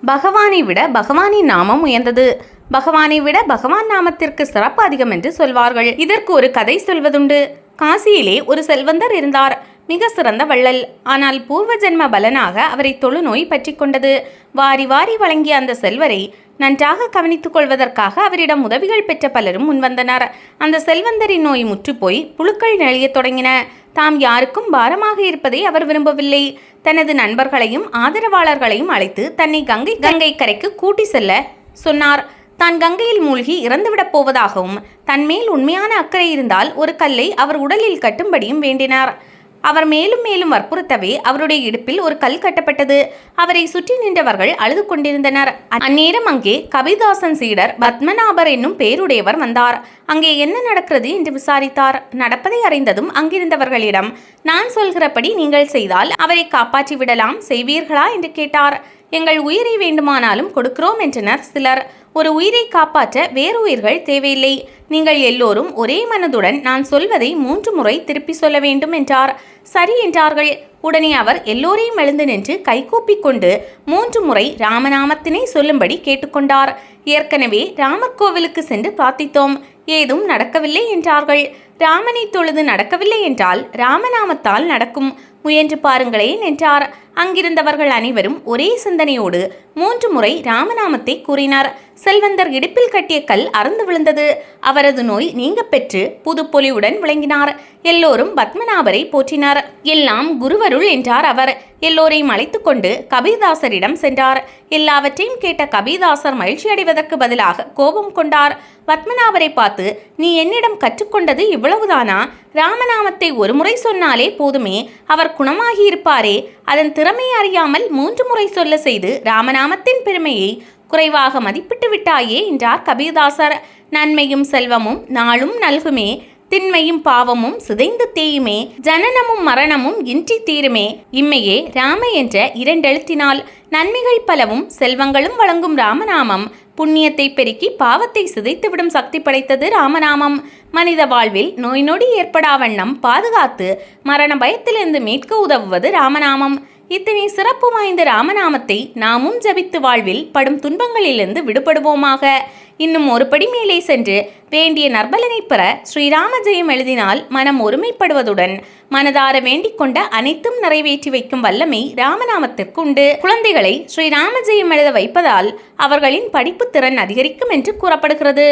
பகவானை விட பகவானின் நாமம் உயர்ந்தது. பகவானை விட பகவான் நாமத்திற்கு சிறப்பு அதிகம் என்று சொல்வார்கள். இதற்கு ஒரு கதை சொல்வதுண்டு. காசியிலே ஒரு செல்வந்தர் இருந்தார். மிக சிறந்த வள்ளல். ஆனால் பூர்வ ஜென்ம பலனாக அவரை தொழுநோய் பற்றி கொண்டது. வாரி வாரி வழங்கிய அந்த செல்வரை நன்றாக கவனித்துக் கொள்வதற்காக அவரிடம் உதவிகள் பெற்ற பலரும் முன்வந்தனர். அந்த செல்வந்தரின் நோய் முற்றுப்போய் புழுக்கள் நெளியத் தொடங்கின. தாம் யாருக்கும் பாரமாக இருப்பதை அவர் விரும்பவில்லை. தனது நண்பர்களையும் ஆதரவாளர்களையும் அழைத்து தன்னை கங்கை கரைக்கு கூட்டி செல்ல சொன்னார். தான் கங்கையில் மூழ்கி இறந்துவிடப் போவதாகவும் தன்மேல் உண்மையான அக்கறை இருந்தால் ஒரு கல்லை அவர் உடலில் கட்டும்படியும் வேண்டினார். அவர் மேலும் மேலும் வற்புறுத்தவே அவருடைய இடுப்பில் ஒரு கல் கட்டப்பட்டது. அவரை சுற்றி நின்றவர்கள் அழுது கொண்டிருந்தனர். அந்நேரம் அங்கே கபீர்தாசன் சீடர் பத்மநாபர் என்னும் பேருடையவர் வந்தார். அங்கே என்ன நடக்கிறது என்று விசாரித்தார். நடப்பதை அறிந்ததும் அங்கிருந்தவர்களிடம், நான் சொல்கிறபடி நீங்கள் செய்தால் அவரை காப்பாற்றி விடலாம், செய்வீர்களா என்று கேட்டார். எங்கள் உயிரை வேண்டுமானாலும் கொடுக்கிறோம் என்றனர் சிலர். ஒரு உயிரை காப்பாற்ற வேறு உயிர்கள் தேவையில்லை. நீங்கள் எல்லோரும் ஒரே மனதுடன் நான் சொல்வதை 3 முறை திருப்பி சொல்ல வேண்டும் என்றார். சரி என்றார்கள். உடனே அவர் எல்லோரையும் எழுந்து நின்று கைகூப்பிக் கொண்டு 3 முறை ராமநாமத்தினை சொல்லும்படி கேட்டுக்கொண்டார். ஏற்கனவே ராமர் கோவிலுக்கு சென்று பிரார்த்தித்தோம், ஏதும் நடக்கவில்லை என்றார்கள். ராமனை தொழுது நடக்கவில்லை என்றால் ராமநாமத்தால் நடக்கும், முயன்று பாருங்களேன் என்றார். அங்கிருந்தவர்கள் அனைவரும் ஒரே சிந்தனையோடு 3 முறை ராமநாமத்தை கூறினார். செல்வந்தர் இடுப்பில் கட்டிய கல் அறுந்து விழுந்தது. அவரது நோய் நீங்க பெற்று புது பொலிவுடன் விளங்கினார். எல்லோரும் பத்மநாபரை போற்றினார். எல்லாம் குருவருள் என்றார் அவர். எல்லோரையும் அழைத்து கொண்டு கபீர்தாசரிடம் சென்றார். எல்லாவற்றையும் கேட்ட கபீர்தாசர் மகிழ்ச்சி அடைவதற்கு பதிலாக கோபம் கொண்டார். பத்மநாபரை பார்த்து, நீ என்னிடம் கற்றுக்கொண்டது இவ்வளவுதானா? ராமநாமத்தை ஒரு முறை சொன்னாலே போதுமே, அவர் குணமாகியிருப்பாரே. அதன் திறமை அறியாமல் 3 முறை சொல்ல செய்து ராமநாமத்தின் பெருமையை குறைவாக மதிப்பிட்டு விட்டாயே என்றார் கபீர்தாசர். நன்மையும் செல்வமும் நாளும் நல்குமே, திண்மையும் பாவமும் சிதைந்து தேயுமே, ஜனனமும் மரணமும் இன்றி தீருமே. இம்மையே ராம என்ற 2 எழுத்தினால் நன்மைகள் பலவும் செல்வங்களும் வழங்கும் ராமநாமம் புண்ணியத்தை பெருக்கி பாவத்தை சிதைத்துவிடும் சக்தி படைத்தது ராமநாமம். மனித வாழ்வில் நோய் நொடி ஏற்படா வண்ணம் பாதுகாத்து மரண பயத்திலிருந்து மீட்க உதவுவது ராமநாமம். இத்தனை சிறப்பு வாய்ந்த ராமநாமத்தை நாமும் ஜபித்து வாழ்வில் படும் துன்பங்களிலிருந்து விடுபடுவோமாக. இன்னும் ஒரு படி மேலே சென்று வேண்டிய நற்பலனை பெற ஸ்ரீராம ஜெயம் எழுதினால் மனம் ஒருமைப்படுவதுடன் மனதார வேண்டிக் கொண்ட அனைத்தும் நிறைவேற்றி வைக்கும் வல்லமை ராமநாமத்திற்கு உண்டு. குழந்தைகளை ஸ்ரீராம ஜெயம் எழுத வைப்பதால் அவர்களின் படிப்பு திறன் அதிகரிக்கும் என்று கூறப்படுகிறது.